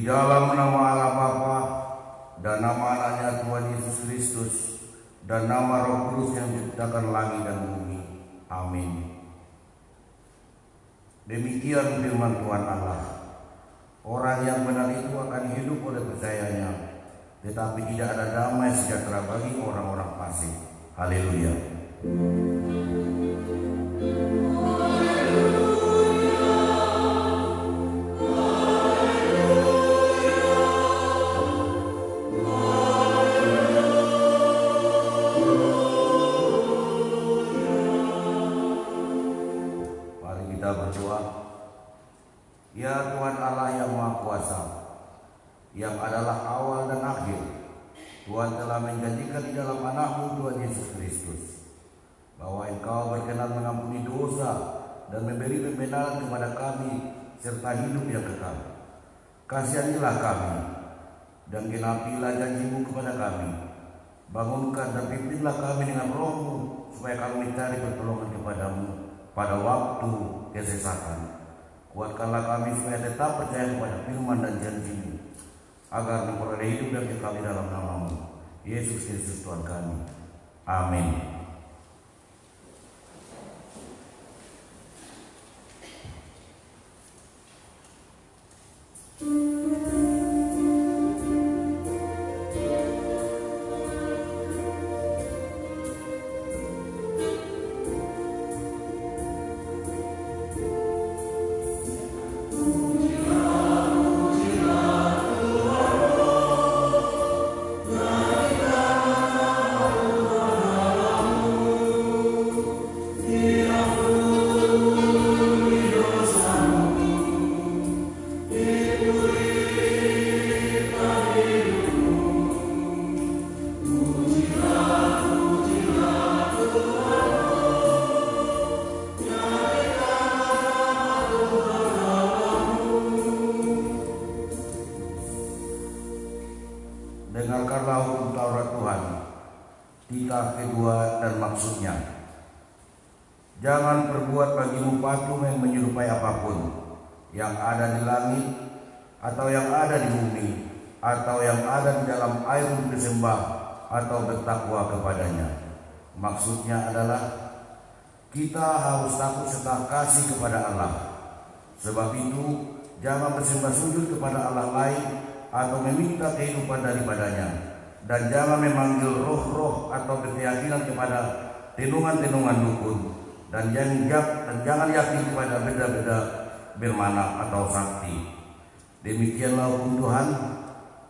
dalam nama Allah Bapa dan nama anaknya Tuhan Yesus Kristus dan nama Roh Kudus yang menciptakan langit dan bumi. Amin. Demikian firman Tuhan Allah. Orang yang benar itu akan hidup oleh percayanya, tetapi tidak ada damai sejahtera bagi orang-orang fasik. Haleluya. Mari kita berdoa. Ya Tuhan Allah yang Maha Kuasa, yang adalah awal dan akhir, Tuhan telah menjanjikan di dalam anakmu Tuhan Yesus Kristus bahwa Engkau berkenan mengampuni dosa dan memberi pembenaran kepada kami serta hidup yang kekal. Kasihanilah kami dan genapilah janji-Mu kepada kami. Bangunkan dan pimpinlah kami dengan Roh-Mu supaya kami mencari pertolongan kepadamu pada waktu kesesatan. Kuatkanlah kami supaya tetap percaya kepada firman dan janji-Mu, agar memperoleh hidup yang kekal di dalam nama-Mu, Yesus Kristus Tuhan kami. Amin. Dengarkanlah hukum Taurat Tuhan, titah kedua dan maksudnya. Jangan perbuat bagimu patung yang menyerupai apapun, yang ada di langit, atau yang ada di bumi, atau yang ada di dalam air untuk disembah, atau bertakwa kepadanya. Maksudnya adalah kita harus takut serta kasih kepada Allah. Sebab itu, jangan bersembah sujud kepada Allah lain atau meminta kehidupan daripadanya, dan jangan memanggil roh-roh atau berkeyakinan kepada tenungan-tenungan dukun, dan jangan yakin kepada benda-benda bermana atau sakti. Demikianlah hukum Tuhan.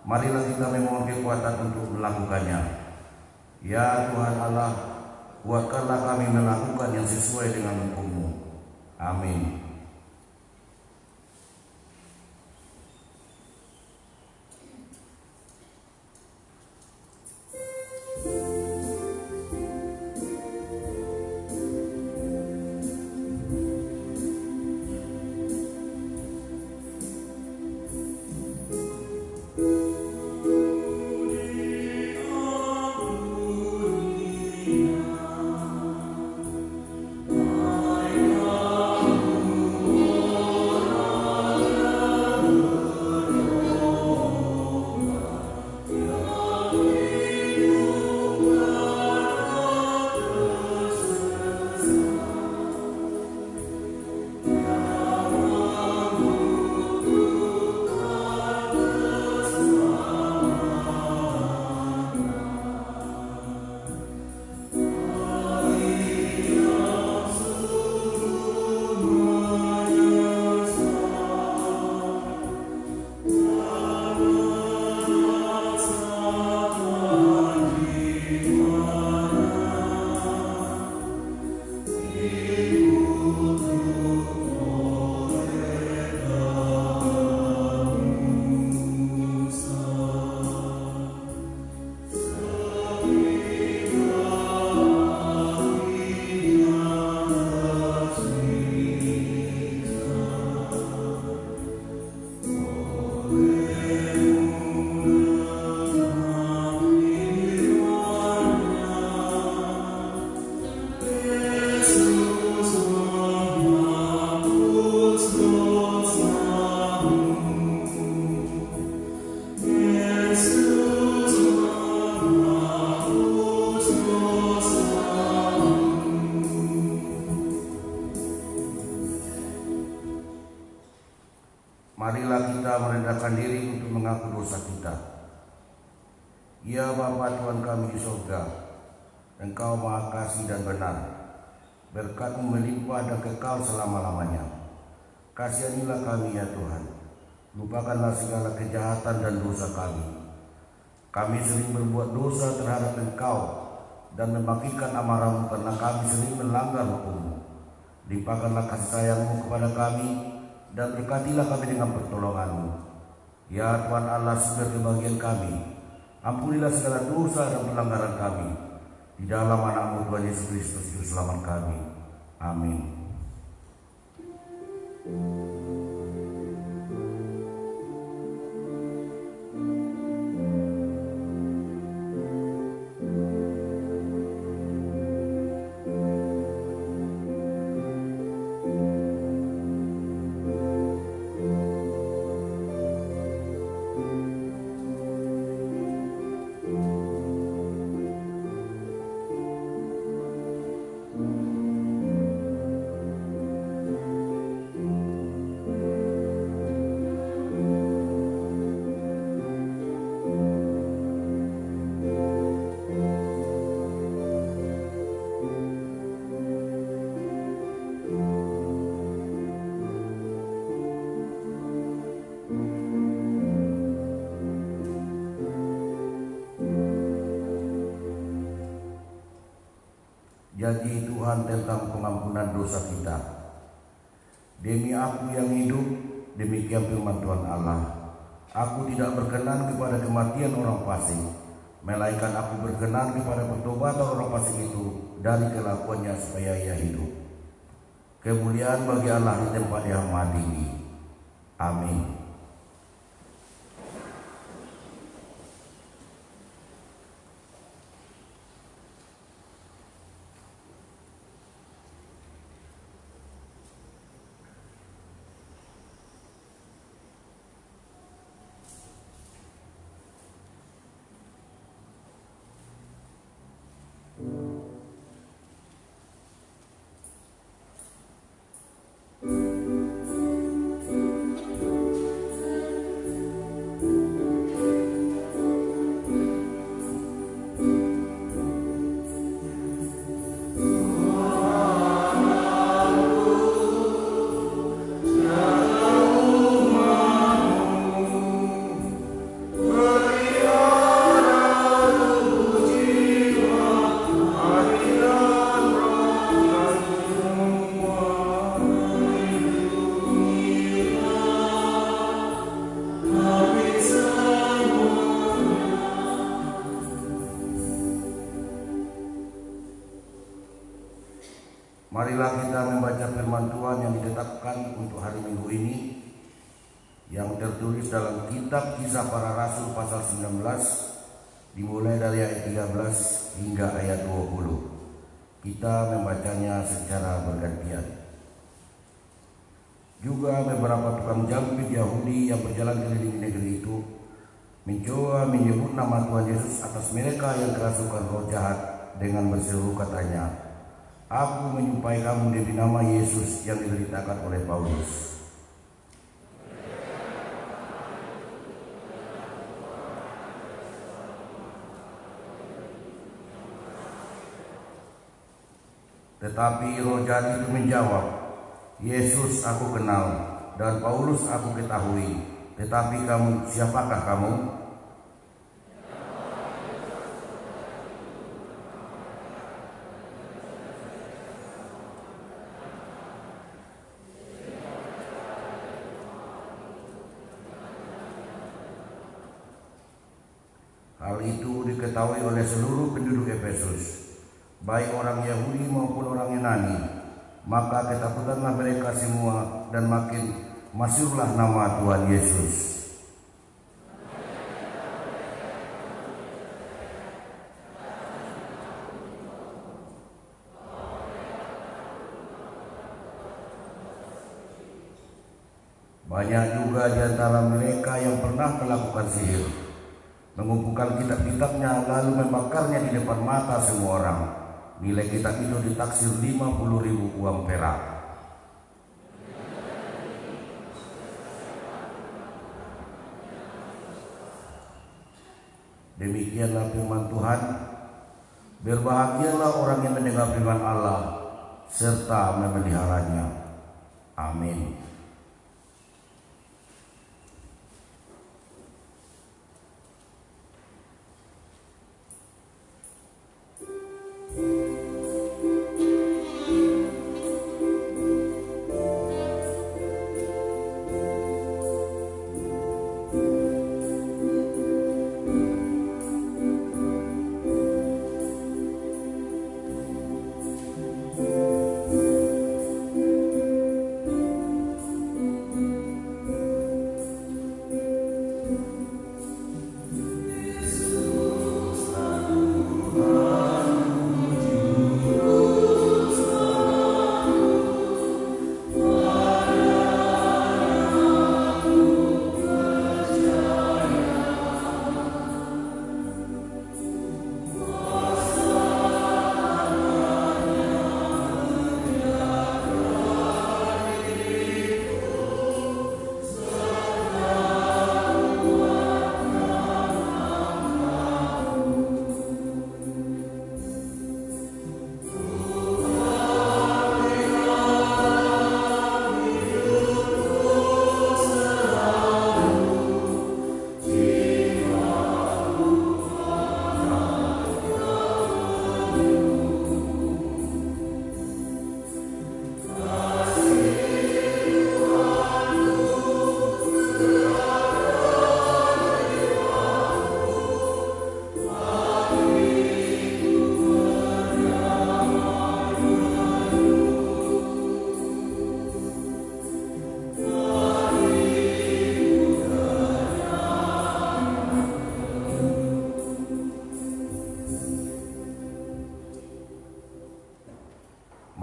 Marilah kita memohon kekuatan untuk melakukannya. Ya Tuhan Allah, kuatkanlah kami melakukan yang sesuai dengan hukum-Mu. Amin. I kita merendahkan diri untuk mengaku dosa kita. Ya Bapa Tuhan kami di surga, Engkau Maha Kasih dan benar, berkat-Mu melimpah dan kekal selama-lamanya. Kasihanilah kami ya Tuhan, lupakanlah segala kejahatan dan dosa kami. Kami sering berbuat dosa terhadap Engkau dan membagikan amarah-Mu karena kami sering melanggar hukum-Mu. Limpahkanlah kasih sayang-Mu kepada kami dan berkatilah kami dengan pertolongan-Mu. Ya Tuhan Allah, sumber kebahagiaan kami, ampunilah segala dosa dan pelanggaran kami. Di dalam anak-Mu Tuhan Yesus Kristus, Juru Selamat kami. Amin. Janji Tuhan tentang pengampunan dosa kita. Demi aku yang hidup, demikian firman Tuhan Allah, aku tidak berkenan kepada kematian orang fasik, melainkan aku berkenan kepada pertobatan orang fasik itu dari kelakuannya supaya ia hidup. Kemuliaan bagi Allah di tempat yang maha tinggi. Amin. Marilah kita membaca firman Tuhan yang ditetapkan untuk hari Minggu ini, yang tertulis dalam kitab Kisah Para Rasul pasal 19, dimulai dari ayat 13 hingga ayat 20. Kita membacanya secara bergantian. Juga beberapa tukang jampit Yahudi yang berjalan keliling negeri itu mencoba menyebut nama Tuhan Yesus atas mereka yang kerasukan roh jahat dengan berseru katanya, "Aku menyumpahi kamu demi nama Yesus yang diberitakan oleh Paulus." Tetapi roh jahat itu menjawab, "Yesus aku kenal dan Paulus aku ketahui, tetapi kamu, siapakah kamu?" Hal itu diketahui oleh seluruh penduduk Efesus, baik orang Yahudi maupun orang Yunani. Maka ketakutanlah mereka semua dan makin masyhurlah nama Tuhan Yesus. Banyak juga di antara mereka yang pernah melakukan sihir, mengumpulkan kitab-kitabnya lalu membakarnya di depan mata semua orang. Nilai kitab itu ditaksir 50.000 uang perak. Demikianlah firman Tuhan. Berbahagialah orang yang mendengar firman Allah serta memeliharanya. Amin.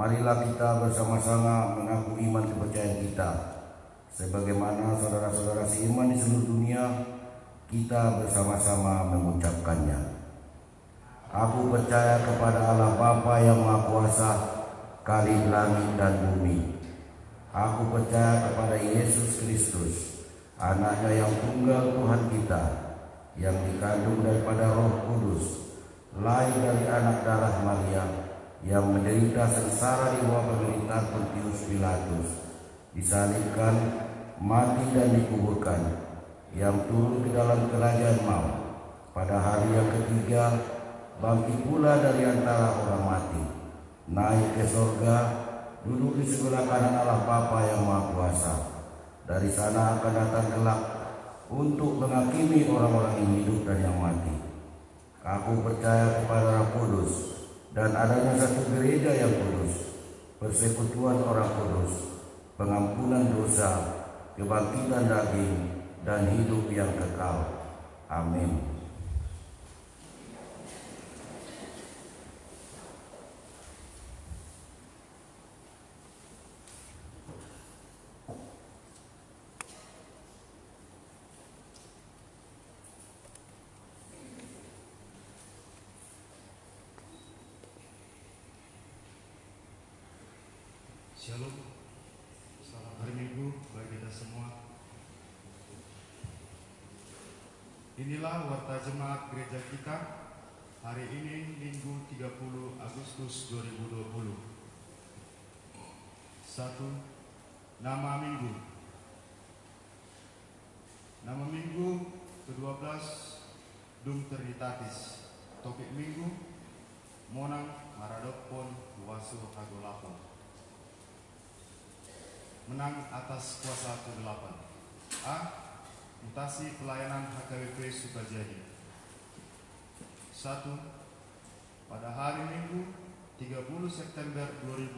Marilah kita bersama-sama mengaku iman kepercayaan kita. Sebagaimana saudara-saudara seiman di seluruh dunia, kita bersama-sama mengucapkannya. Aku percaya kepada Allah Bapa yang Maha Kuasa, Khalid langit dan bumi. Aku percaya kepada Yesus Kristus, Anaknya yang tunggal Tuhan kita, yang dikandung daripada Roh Kudus, lahir dari anak darah Maria, yang menderita sengsara di bawah pemerintahan Pontius Pilatus, disalibkan, mati dan dikuburkan, yang turun ke dalam kerajaan maut, pada hari yang ketiga bangkit pula dari antara orang mati, naik ke sorga, duduk di sebelah kanan Allah Bapa yang Maha Kuasa. Dari sana akan datang kelak untuk menghakimi orang-orang yang hidup dan yang mati. Aku percaya kepada Roh Kudus dan adanya satu gereja yang kudus, persekutuan orang kudus, pengampunan dosa, kebangkitan daging, dan hidup yang kekal. Amin. Shalom, selamat hari Minggu bagi kita semua. Inilah warta jemaat gereja kita hari ini Minggu 30 Agustus 2020. 1. Nama Minggu. Nama Minggu ke-12 Dum Trinitatis. Topik Minggu Monang Maradopon Wasu Hagolapon. Menang atas kuasa kegelapan. A. Mutasi pelayanan HKBP Sukajadi. 1. Pada hari Minggu 30 September 2020,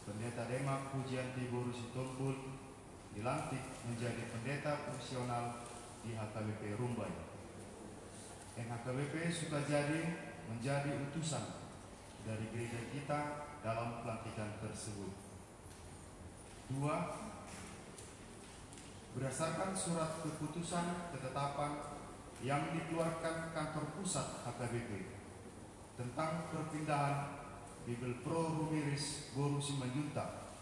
Pendeta Demak Pujianti Boru Sitompul dilantik menjadi pendeta fungsional di HKBP Rumbai. HKBP Sukajadi menjadi utusan dari gereja kita dalam pelantikan tersebut. 2. Berdasarkan surat keputusan ketetapan yang dikeluarkan kantor pusat HKBP tentang perpindahan Bibel Pro Rumiris Boru Simanjuntak,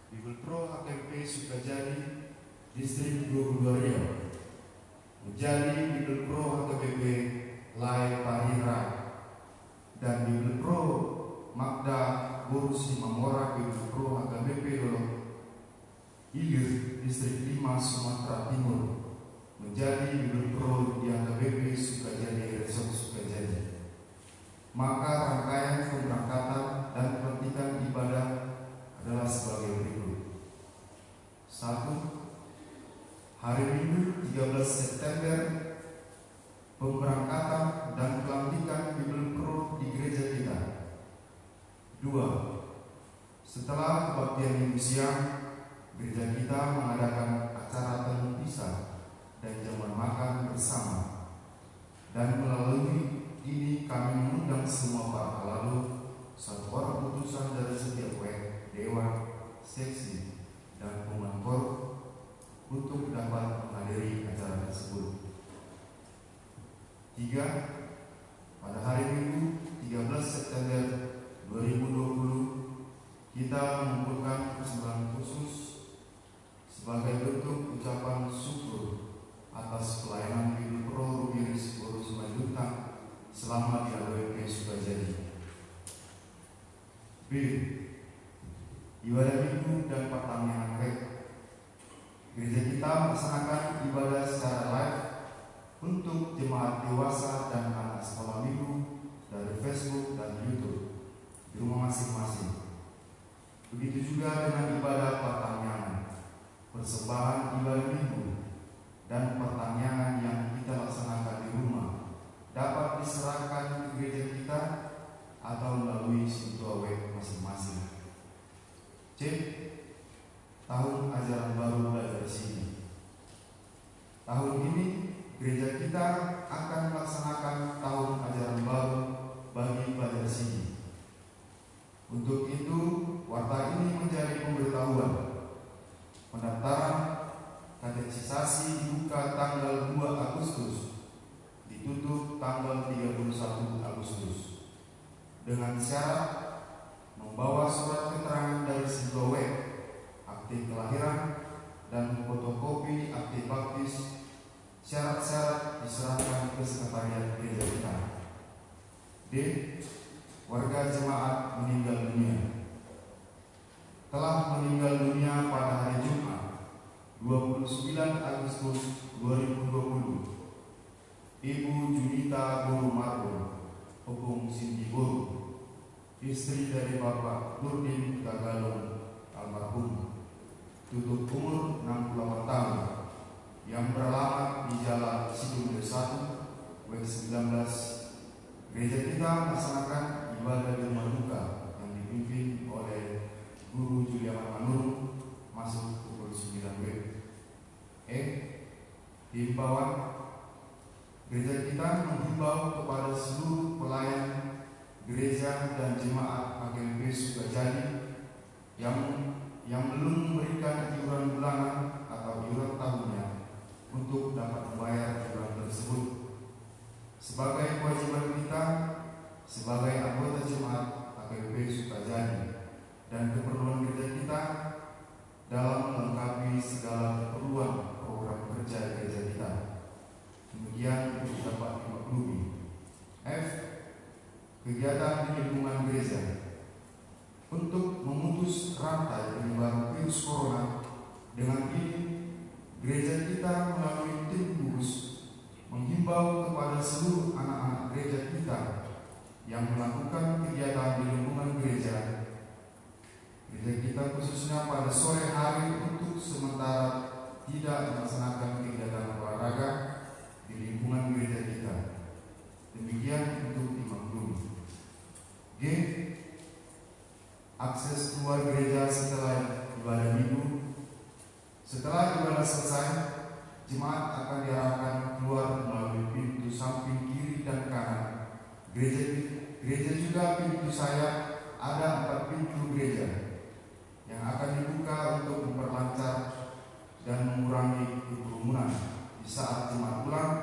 Bibel Pro HKBP Sukajadi, Distrik Bogor Riau, menjadi Bibel Pro HKBP Lai Parira dan Bibel Pro Magda Borusi Mamora Bibel Pro HKBP Dolok Ilir Distrik 5 Sumatera Timur menjadi Bibel Pro di HKBP Sukajadi Resort Sukajadi. Maka rangkaian pemberangkatan dan pelantikan ibadah adalah sebagai berikut. 1. Hari Minggu 13 September pemberangkatan dan pelantikan Bibel Pro di gereja kita. 2. Setelah kebaktian minggu siang, gereja kita mengadakan acara temu pisah dan jamuan makan bersama. Dan melalui ini kami mengundang semua para pelalu, 1 orang utusan dari setiap dewan, seksi, dan pemangkor untuk dapat menghadiri acara tersebut. 3. Pada hari Minggu 13 September 2020 kita mengumpulkan persembahan khusus sebagai bentuk ucapan syukur atas pelayanan Bibel Pro Rubiris Boros Simanjuntak selama di HKBP Sukajadi. B. Ibadah Minggu dan pertanian rek. Gereja kita melaksanakan ibadah secara live untuk jemaat dewasa dan anak sekolah minggu dari Facebook dan YouTube di rumah masing-masing. Begitu juga dengan ibadah pertanian, persembahan ibadah minggu dan pertanian yang kita laksanakan di rumah dapat diserahkan ke gereja kita atau melalui situa web masing-masing. C. Tahun ajaran baru belajar sini. Tahun ini gereja kita akan melaksanakan tahun ajaran baru bagi belajar sini. Untuk itu, warta ini menjadi pemberitahuan. Pendaftaran katekisasi dibuka tanggal 2 Agustus, ditutup tanggal 31 Agustus. Dengan syarat membawa surat keterangan dari situa web, akte kelahiran, dan fotokopi akte baptis. Syarat-syarat diserahkan ke sekretariat gereja kita. D. Warga jemaat meninggal dunia. Telah meninggal dunia pada hari Jumat 29 Agustus 2020 Ibu Junita Boru Margo Opung Sinti Boru, istri dari Bapak Nurdin Tagalong almarhum, tutup umur 68 tahun, yang beralamat di Jalan Sidung 1, WEG 19. Gereja kita melaksanakan ibadah di rumah duka yang dipimpin oleh Guru Juliana Manur masuk pukul 9 WIB. Himbauan. Gereja kita menghimbau kepada seluruh pelayan gereja dan jemaat HKBP Sukajadi yang belum memberikan iuran bulanan atau iuran tahunnya untuk dapat membayar iuran tersebut. Sebagai kewajiban kita sebagai anggota jemaat HKBP Sukajadi dan keperluan gereja kita dalam melengkapi segala keperluan program kerja gereja kita. Kemudian dapat dimaklumi. F. Kegiatan di lingkungan gereja. Untuk memutus rantai penyebaran virus corona, dengan ini gereja kita melalui tim gugus menghimbau kepada seluruh anak-anak gereja kita yang melakukan kegiatan di lingkungan gereja kita khususnya pada sore hari untuk sementara tidak melaksanakan kegiatan olahraga di lingkungan gereja kita. Demikian untuk dimaklumi. G. Akses keluar gereja setelah ibadah minggu. Setelah ibadah selesai, jemaat akan diarahkan keluar melalui pintu samping kiri dan kanan. Gereja juga pintu sayap, ada 4 pintu gereja yang akan dibuka untuk memperlancar dan mengurangi kerumunan. Di saat jemaat pulang,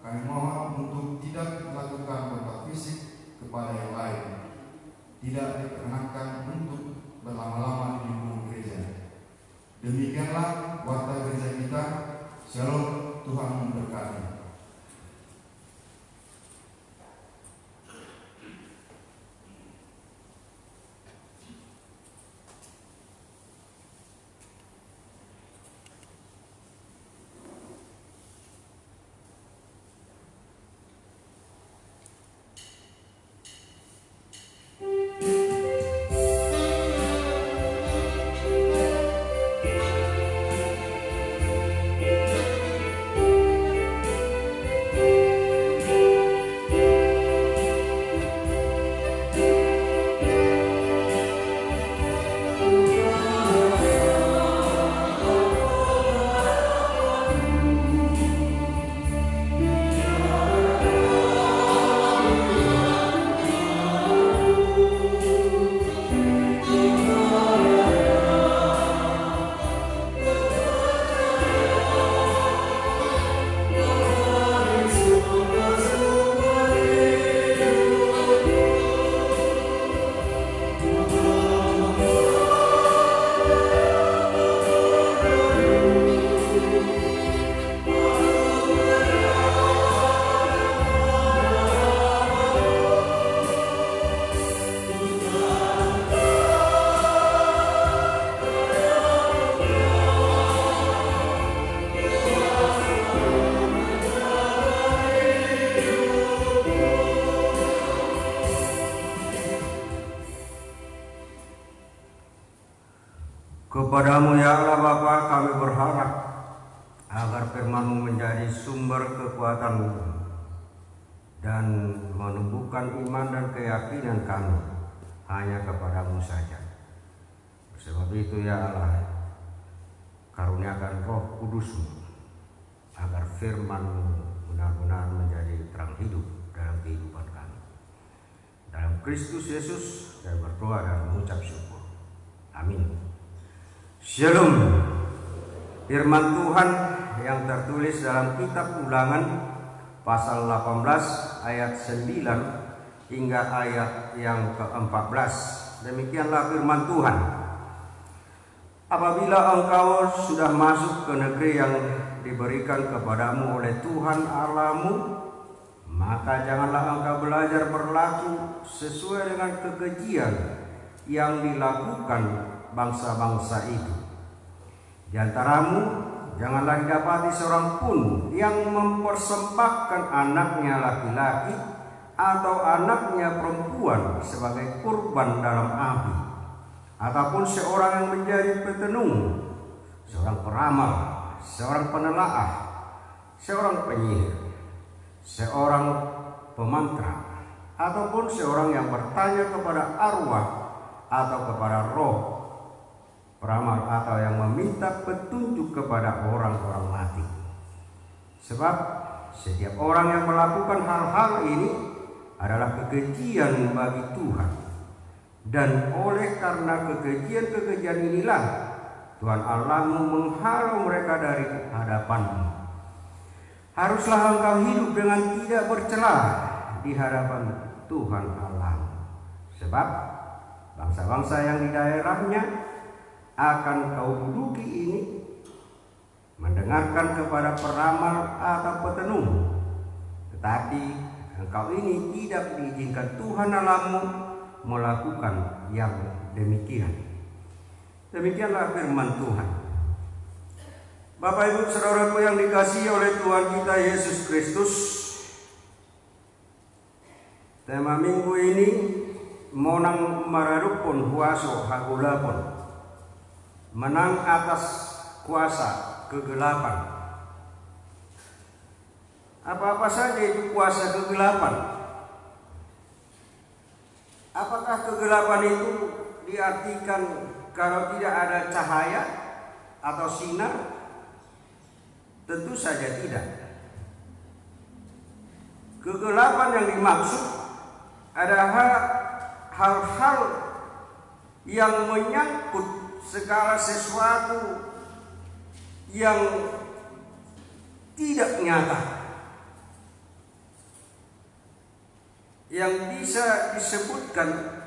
kami mohon untuk tidak melakukan kontak fisik kepada yang lain, tidak diperkenankan untuk berlama-lama di lingkungan gereja. Demikianlah warta gereja kita. Shalom. Tuhan memberkati. Kepadamu ya Allah Bapa kami berharap agar firman-Mu menjadi sumber kekuatan dan menumbuhkan iman dan keyakinan kami hanya kepadamu saja. Sebab itu ya Allah, karuniakan Roh Kudus-Mu agar firman-Mu benar-benar menjadi terang hidup dalam kehidupan kami. Dalam Kristus Yesus saya berdoa dan mengucap syukur. Amin. Shalom. Firman Tuhan yang tertulis dalam kitab Ulangan pasal 18 ayat 9 hingga ayat yang ke-14. Demikianlah firman Tuhan. Apabila engkau sudah masuk ke negeri yang diberikan kepadamu oleh Tuhan Allahmu, maka janganlah engkau belajar berlaku sesuai dengan kekejian yang dilakukan bangsa-bangsa itu. Di antaramu janganlah didapati seorang pun yang mempersembahkan anaknya laki-laki atau anaknya perempuan sebagai kurban dalam api, ataupun seorang yang menjadi petenung, seorang peramal, seorang penelaah, seorang penyihir, seorang pemantra, ataupun seorang yang bertanya kepada arwah atau kepada roh peramal, atau yang meminta petunjuk kepada orang-orang mati. Sebab setiap orang yang melakukan hal-hal ini adalah kekejian bagi Tuhan, dan oleh karena kekejian-kekejian inilah Tuhan Allahmu menghalau mereka dari hadapanmu. Haruslah engkau hidup dengan tidak bercela di hadapan Tuhan Allahmu, sebab bangsa-bangsa yang di daerahnya akan kau duduki ini mendengarkan kepada peramal atau petenung, tetapi engkau ini tidak diizinkan Tuhan Allahmu melakukan yang demikian. Demikianlah firman Tuhan. Bapak Ibu saudaraku yang dikasihi oleh Tuhan kita Yesus Kristus, tema minggu ini monang mararupun huaso hagulapun, menang atas kuasa kegelapan. Apa-apa saja itu kuasa kegelapan? Apakah kegelapan itu diartikan kalau tidak ada cahaya atau sinar? Tentu saja tidak. Kegelapan yang dimaksud adalah hal-hal yang menyangkut segala sesuatu yang tidak nyata, yang bisa disebutkan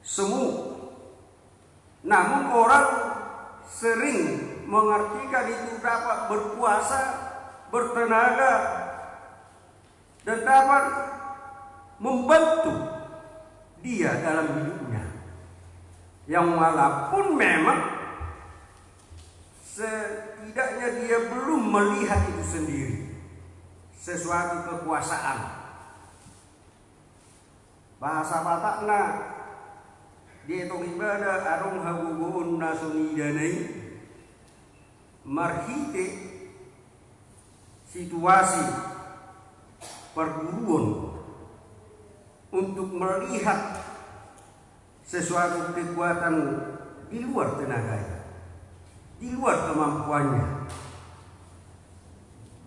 semu. Namun orang sering mengartikan itu dapat berkuasa, bertenaga, dan dapat membantu dia dalam hidupnya. Yang walaupun memang setidaknya dia belum melihat itu sendiri, sesuatu kekuasaan. Bahasa Batakna dia tong ibadah arung hagugun nasuni danai marhite situasi perguruan untuk melihat sesuatu kekuatan di luar tenaganya, di luar kemampuannya.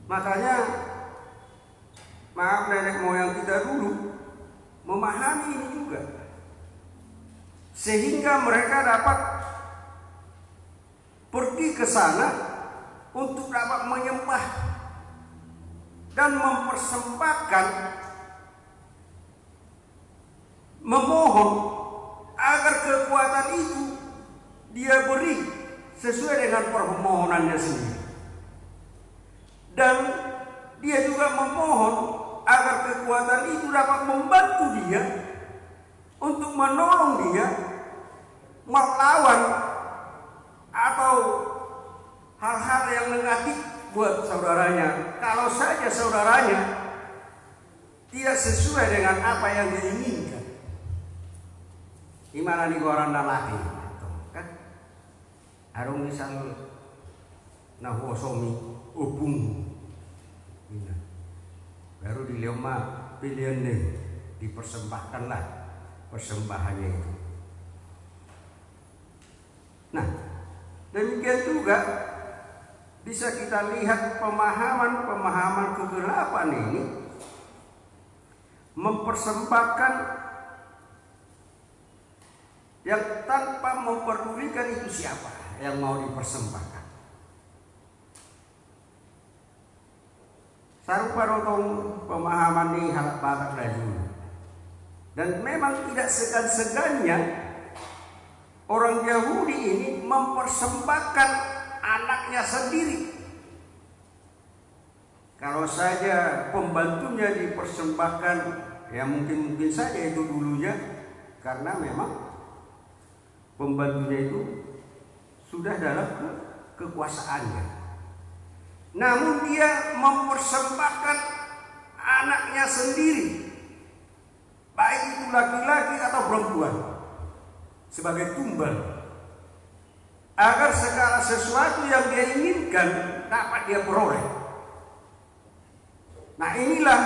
Makanya maaf nenek moyang kita dulu memahami ini juga, sehingga mereka dapat pergi ke sana untuk dapat menyembah dan mempersembahkan, memohon agar kekuatan itu dia beri sesuai dengan permohonannya sendiri. Dan dia juga memohon agar kekuatan itu dapat membantu dia untuk menolong dia melawan atau hal-hal yang negatif buat saudaranya, kalau saja saudaranya tidak sesuai dengan apa yang dia inginkan. Gimana nih orang laki kan? Arung misal nahosomi ubung baru di lema pilihan nih dipersembahkanlah persembahannya itu. Nah, demikian juga bisa kita lihat pemahaman kegelapan ini mempersembahkan yang tanpa memperdulikan itu siapa yang mau dipersembahkan. Sarupa rotong pemahaman ini halak batak lagi. Dan memang tidak segan-segannya orang Yahudi ini mempersembahkan anaknya sendiri. Kalau saja pembantunya dipersembahkan, ya mungkin saja itu dulunya, karena memang pembantunya itu sudah dalam kekuasaannya. Namun dia mempersembahkan anaknya sendiri, baik itu laki-laki atau perempuan, sebagai tumbal, agar segala sesuatu yang dia inginkan dapat dia peroleh. Nah, inilah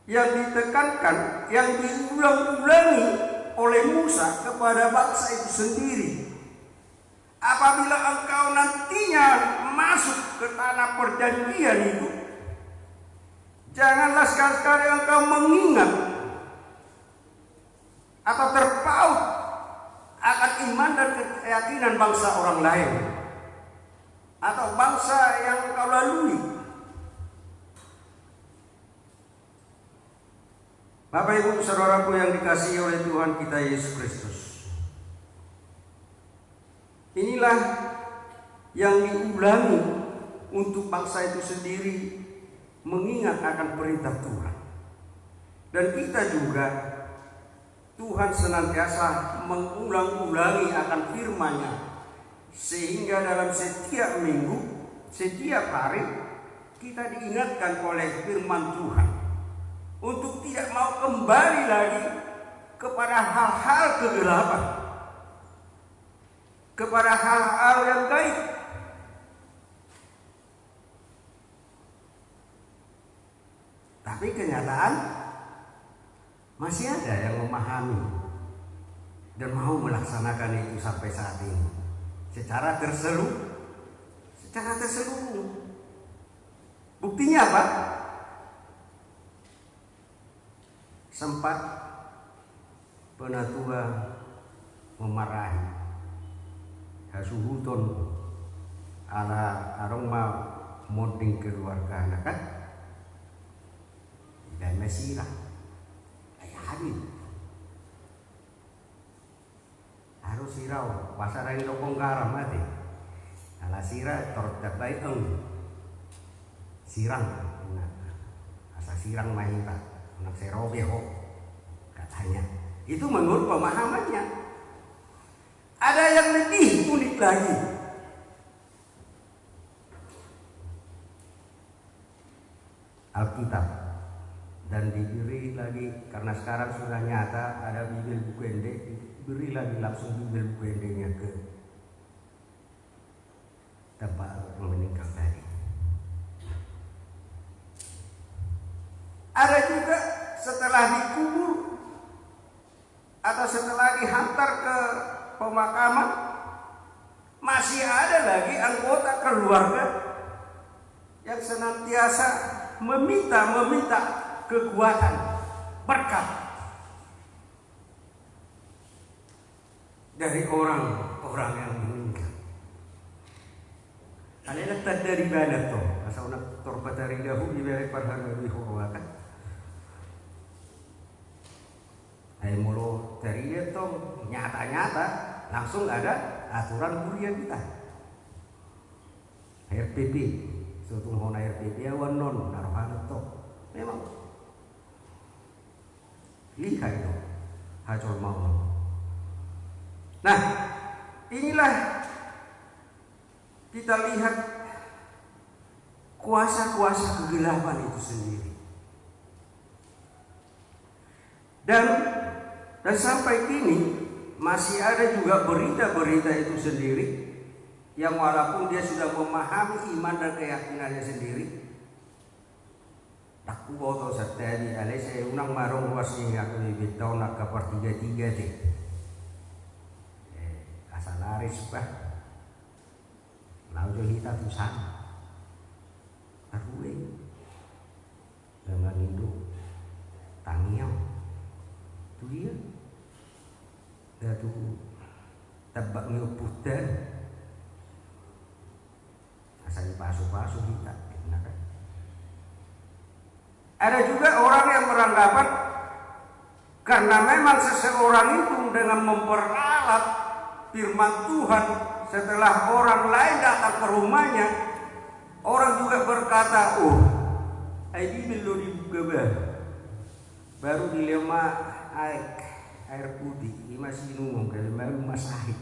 yang ditekankan, yang diulang-ulangi oleh Musa kepada bangsa itu sendiri. Apabila engkau nantinya masuk ke tanah perjanjian itu, janganlah sekali-kali engkau mengingat atau terpaut akan iman dan keyakinan bangsa orang lain atau bangsa yang engkau lalui. Bapak Ibu saudaraku yang dikasihi oleh Tuhan kita Yesus Kristus, inilah yang diulangi untuk bangsa itu sendiri mengingat akan perintah Tuhan. Dan kita juga, Tuhan senantiasa mengulang-ulangi akan firman-Nya, sehingga dalam setiap minggu, setiap hari kita diingatkan oleh firman Tuhan untuk tidak mau kembali lagi kepada hal-hal kegelapan, kepada hal-hal yang gaib. Tapi kenyataan masih ada yang memahami dan mau melaksanakan itu sampai saat ini secara terselubung. Buktinya apa? Sempat penatua memarahi hasuhuton ala aroma moding keluarga anak kan dan mesirah ayah habis terus sirau pasar yang dokong garam mati ala sira torot baik sirang nah, asa sirang main tak anak serobeho katanya itu menurut pemahamannya. Ada yang lebih unik lagi. Alkitab dan diberi lagi karena sekarang sudah nyata ada Bibil buku ende, diberi lagi langsung Bibil buku endenya ke tempat yang meninggal tadi. Ada juga setelah dikubur atau setelah dihantar ke pemakaman masih ada lagi anggota keluarga yang senantiasa meminta kekuatan berkat dari orang-orang yang meninggal. Kalian tak dari mana toh? Asal nak torpat dari dahulu diberi perhatian lebih hormatan. Hai mulu dari itu nyata-nyata langsung ada aturan kuliah kita. RPP suatu hona RPP awan non naruhan itu memang lihat itu hajol mau. Nah inilah kita lihat kuasa-kuasa kegelapan itu sendiri dan sampai kini masih ada juga berita-berita itu sendiri yang walaupun dia sudah memahami iman dan keyakinannya sendiri tak kuat atau setadi alai saya unang marong wasnya aku lebih tahu nak kapar tiga deh asal laris bah lalu kita tuh sana arweng dengan induk tangiau itu dia datu tabak ngeputan asal dipasuh-pasuh kita kan? Ada juga orang yang beranggapan karena memang seseorang itu dengan memperalat firman Tuhan setelah orang lain datang ke rumahnya orang juga berkata ini belum dibuka baru dilema air putih ini masih nunggu kalau baru masahid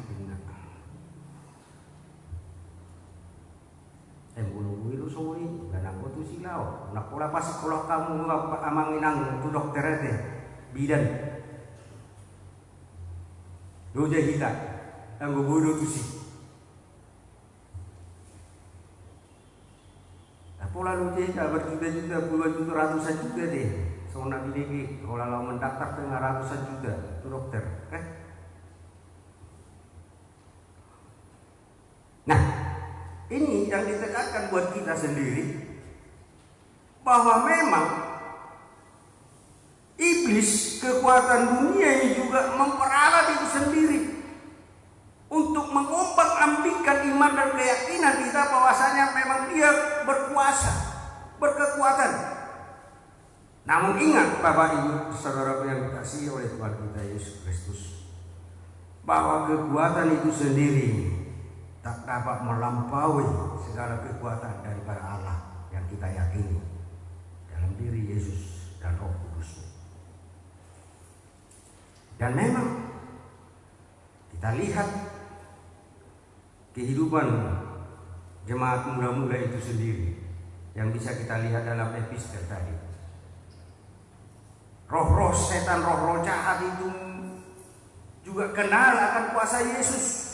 bulu-bulu itu sore dan aku tuh silau nak pola pas sekolah kamu amanginang tu dokter teh bidan doja kita anggo bodoh tu sih pola doja kita berjuta-juta puluhan juta ratusan juta deh soalnya bini kalau lau mendaftar dengan ratusan juta tu dokter nah ini yang ditekankan buat kita sendiri bahwa memang iblis kekuatan dunia ini juga memperalat itu sendiri untuk mengombang-ambingkan iman dan keyakinan kita bahwasanya memang dia berkuasa, berkekuatan. Namun ingat Bapak Ibu Saudara yang dikasihi oleh Tuhan kita Yesus Kristus bahwa kekuatan itu sendiri tak dapat melampaui segala kekuatan daripada Allah yang kita yakini dalam diri Yesus dan Roh Kudus. Dan memang kita lihat kehidupan jemaat muda-muda itu sendiri yang bisa kita lihat dalam epistel tadi. Roh-roh setan, roh-roh jahat itu juga kenal akan kuasa Yesus.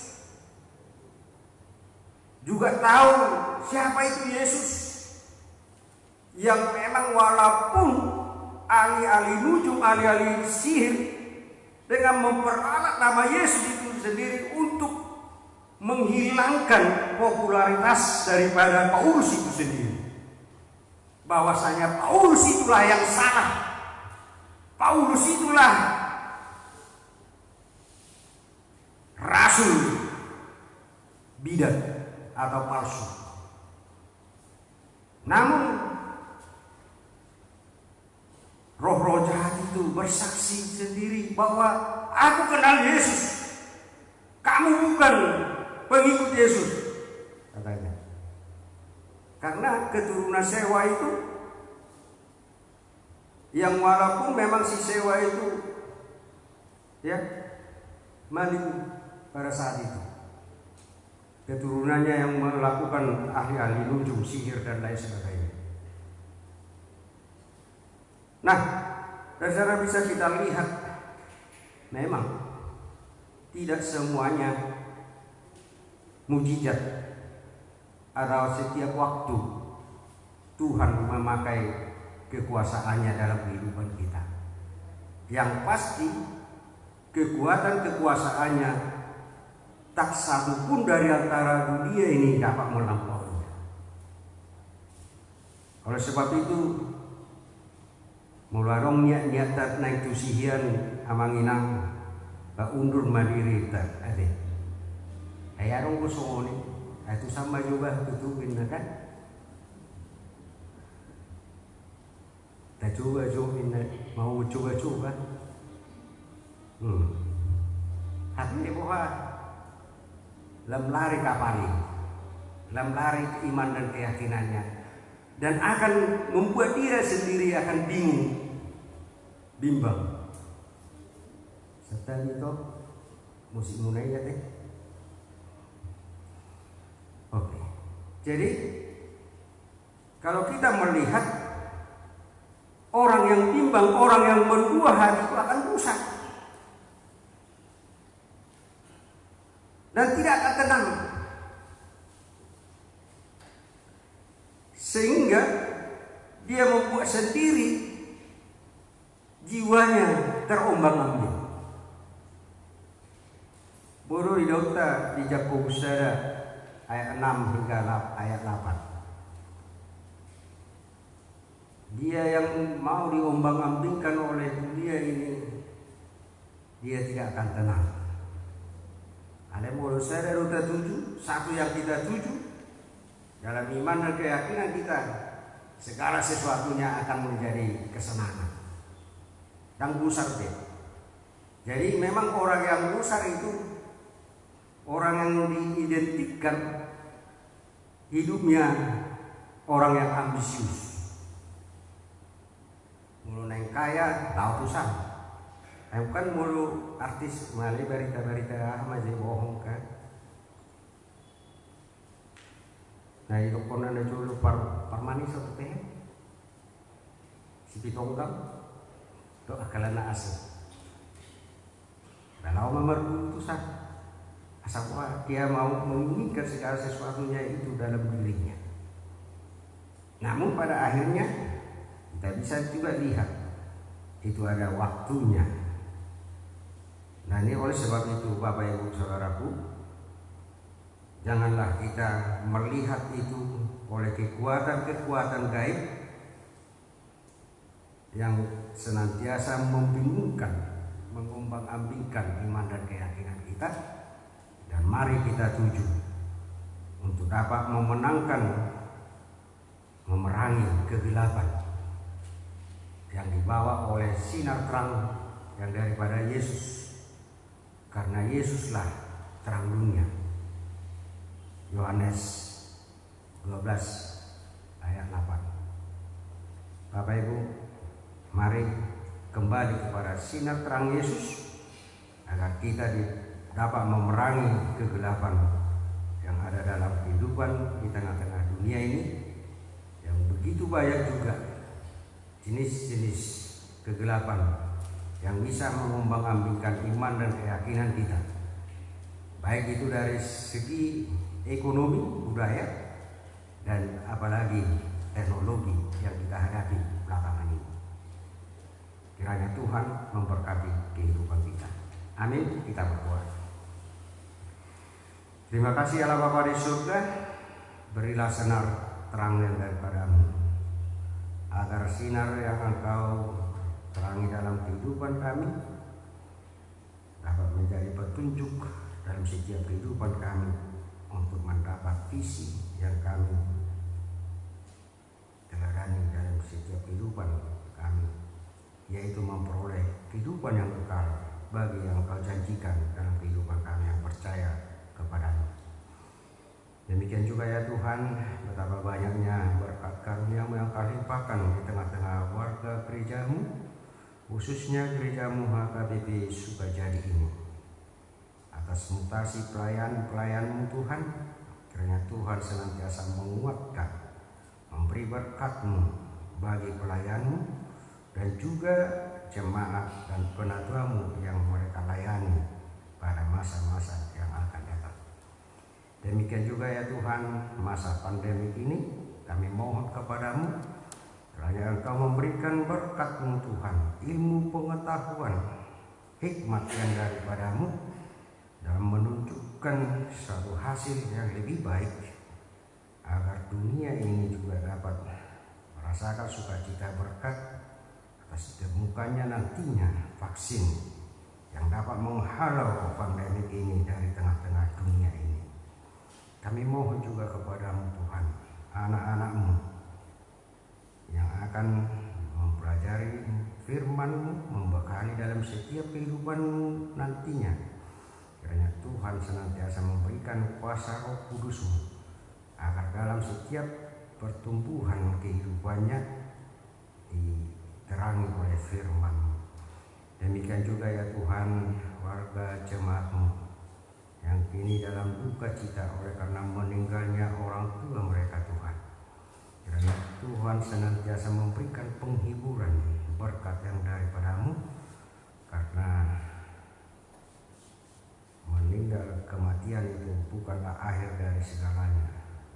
Juga tahu siapa itu Yesus yang memang walaupun ahli-ahli nujum, ahli-ahli sihir dengan memperalat nama Yesus itu sendiri untuk menghilangkan popularitas daripada Paulus itu sendiri. Bahwasanya Paulus itulah yang salah. Paulus itulah rasul bidat atau palsu. Namun roh-roh jahat itu bersaksi sendiri bahwa aku kenal Yesus. kamu bukan pengikut Yesus, katanya. Karena keturunan Sewa itu, yang walaupun memang si Sewa itu ya maling pada saat itu, keturunannya yang melakukan ahli-ahli nujum, sihir dan lain sebagainya. Nah, saudara bisa kita lihat, memang tidak semuanya mujizat atau setiap waktu Tuhan memakai kekuasaannya dalam kehidupan kita. Yang pasti kekuatan kekuasaannya tak satu pun dari antara dunia ini dapat melampauinya. Oleh sebab itu, mularong niat naik tusihian amanginang ba undur mandiri tak ada. Ayarong gusto ni, itu sama juga tutupin na kan? Tak coba-cobain na, mau coba-coba. Hati bahwa lari kapali, lari iman dan keyakinannya, dan akan membuat dia sendiri akan bimbang. Serta itu musik mulai ya teh. Oke. Jadi kalau kita melihat orang yang bimbang, orang yang mendua hati itu akan rusak dan tidak akan tenang, sehingga dia membuat sendiri jiwanya terombang-ambing. Bodoh di Dauta di Yakobus ayat 6 hingga ayat 8. Dia yang mau diombang-ambingkan oleh dunia ini, dia tidak akan tenang. Ada bodoh saya Dauta 7, satu yang kita tuju dalam iman dan keyakinan kita, segala sesuatunya akan menjadi kesenangan dan gusar deh. Jadi memang orang yang gusar itu orang yang diidentikan hidupnya orang yang ambisius. Mulu neng kaya tahu tusan. Bukan mulu artis malih berita-berita aja bohong kan. Nah itu konan ada dulu parmanis atau teh si pitonggang itu akalana asal. Kalau memerlukan tusan, asal dia mau menginginkan segala sesuatunya itu dalam dirinya. Namun pada akhirnya kita bisa juga lihat itu ada waktunya. Nah ini oleh sebab itu Bapak Ibu Saudaraku, janganlah kita melihat itu oleh kekuatan-kekuatan gaib yang senantiasa membingungkan, mengombang-ambingkan iman dan keyakinan kita. Dan mari kita tuju untuk dapat memerangi kegelapan yang dibawa oleh sinar terang yang daripada Yesus. Karena Yesuslah terang dunia. Yohanes 12 ayat 8. Bapak Ibu, mari kembali kepada sinar terang Yesus agar kita dapat memerangi kegelapan yang ada dalam kehidupan di tengah-tengah dunia ini, yang begitu banyak juga jenis-jenis kegelapan yang bisa mengombang-ambingkan iman dan keyakinan kita, baik itu dari segi ekonomi, budaya, dan apalagi teknologi yang kita hadapi belakangan ini. Kiranya Tuhan memberkati kehidupan kita. Amin. Kita berdoa. Terima kasih Allah Bapa di surga, berilah sinar terang yang daripada-Mu, agar sinar yang Engkau terangi dalam kehidupan kami dapat menjadi petunjuk dalam setiap kehidupan kami untuk mendapat visi yang kami teladani dalam setiap kehidupan kami, yaitu memperoleh kehidupan yang kekal bagi yang Engkau janjikan dalam kehidupan kami yang percaya percaya kepada-Mu. Demikian juga ya Tuhan, betapa banyaknya berkat karunia-Mu yang Kau limpahkan di tengah-tengah warga gereja-Mu, khususnya gereja-Mu HKBP Sukajadi ini. Atas mutasi pelayan-pelayan-Mu Tuhan, kiranya Tuhan senantiasa menguatkan, memberi berkat-Mu bagi pelayan-Mu dan juga jemaat dan penatua-Mu yang mereka layani pada masa-masa yang akan datang. Demikian juga ya Tuhan, masa pandemi ini kami mohon kepada-Mu, kiranya Engkau memberikan berkat-Mu Tuhan, ilmu pengetahuan, hikmat yang daripada-Mu dalam menunjukkan suatu hasil yang lebih baik, agar dunia ini juga dapat merasakan sukacita berkat atas ditemukannya nantinya vaksin yang dapat menghalau pandemi ini dari tengah-tengah dunia ini. Kami mohon juga kepada-Mu Tuhan, anak-anak-Mu yang akan mempelajari firman-Mu, membekali dalam setiap kehidupan-Mu nantinya. Kiranya Tuhan senantiasa memberikan kuasa Roh Kudus-Mu, agar dalam setiap pertumbuhan kehidupannya diterangi oleh firman-Mu. Demikian juga ya Tuhan, warga jemaat-Mu yang kini dalam duka cita oleh karena meninggalnya orang tua mereka Tuhan. Kiranya Tuhan senantiasa memberikan penghiburan, berkat yang daripada-Mu, karena meninggal kematian itu bukanlah akhir dari segalanya,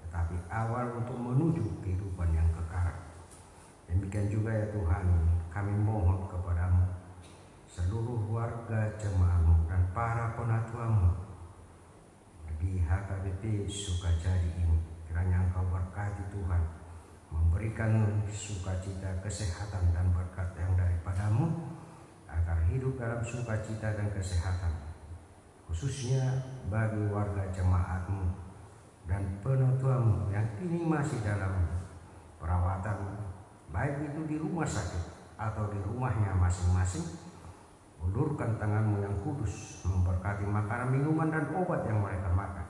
tetapi awal untuk menuju kehidupan yang kekal. Demikian juga ya Tuhan, kami mohon kepada-Mu, seluruh warga jemaat-Mu dan para penatua-Mu di HKBP Sukajadi ini, kiranya Engkau berkati Tuhan, memberikan sukacita, kesehatan dan berkat yang daripada-Mu, agar hidup dalam sukacita dan kesehatan, khususnya bagi warga jemaat-Mu dan penatua-Mu yang kini masih dalam perawatan, baik itu di rumah sakit atau di rumahnya masing-masing. Ulurkan tangan-Mu yang kudus, memberkati makanan, minuman dan obat yang mereka makan,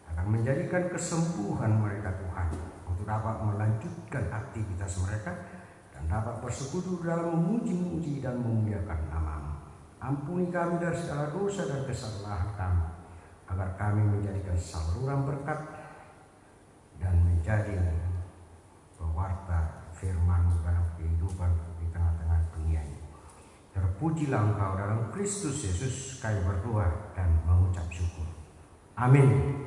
akan menjadikan kesembuhan mereka Tuhan, untuk dapat melanjutkan aktivitas mereka dan dapat bersekutu dalam memuji-muji dan memuliakan nama-Mu. Ampuni kami dari segala dosa dan kesalahan kami, agar kami menjadikan saluran berkat dan menjadi pewarta firman-Mu dalam kehidupan di tengah-tengah dunia ini. Terpujilah Engkau dalam Kristus Yesus, kami berdoa dan mengucap syukur. Amin.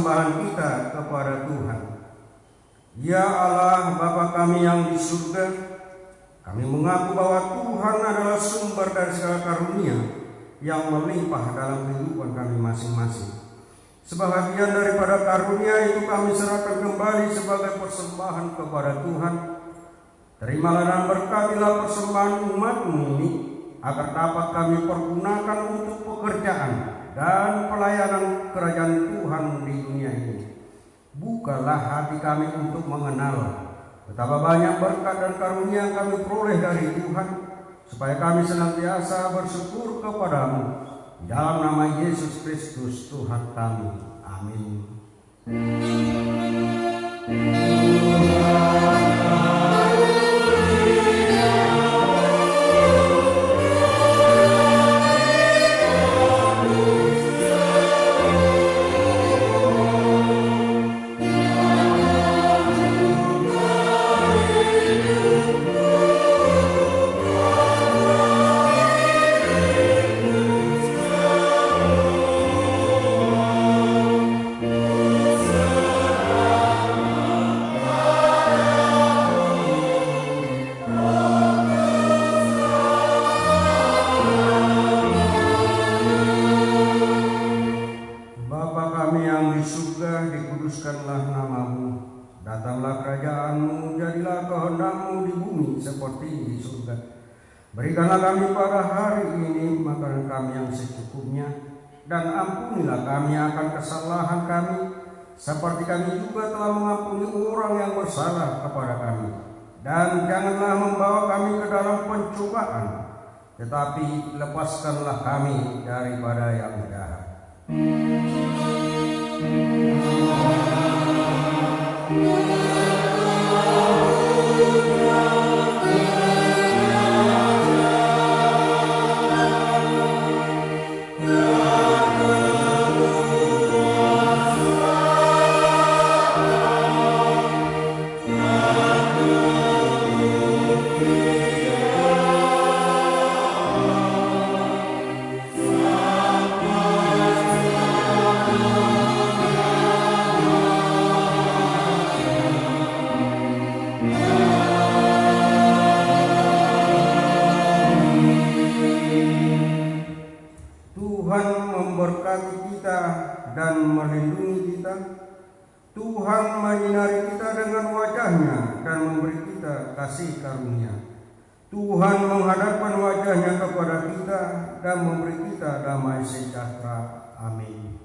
persembahan kita kepada Tuhan. Ya Allah, Bapa kami yang di surga, kami mengaku bahwa Tuhan adalah sumber dari segala karunia yang melimpah dalam kehidupan kami masing-masing. Sebahagian daripada karunia itu kami serahkan kembali sebagai persembahan kepada Tuhan. Terimalah dan berkatilah persembahan umat-Mu ini, agar dapat kami pergunakan untuk pekerjaan dan pelayanan kerajaan Tuhan di dunia ini. Bukalah hati kami untuk mengenal betapa banyak berkat dan karunia yang kami peroleh dari Tuhan, supaya kami senantiasa bersyukur kepadamu. Dalam nama Yesus Kristus Tuhan kami. Amin. Dikuduskanlah nama-Mu, datanglah kerajaan-Mu, jadilah kehendak-Mu di bumi seperti di surga. Berikanlah kami pada hari ini makanan kami yang secukupnya, dan ampunilah kami akan kesalahan kami, seperti kami juga telah mengampuni orang yang bersalah kepada kami. Dan janganlah membawa kami ke dalam pencobaan, tetapi lepaskanlah kami daripada yang jahat. Dan melindungi kita. Tuhan menyinari kita dengan wajah-Nya dan memberi kita kasih karunia. Tuhan menghadapkan wajah-Nya kepada kita dan memberi kita damai sejahtera. Amin.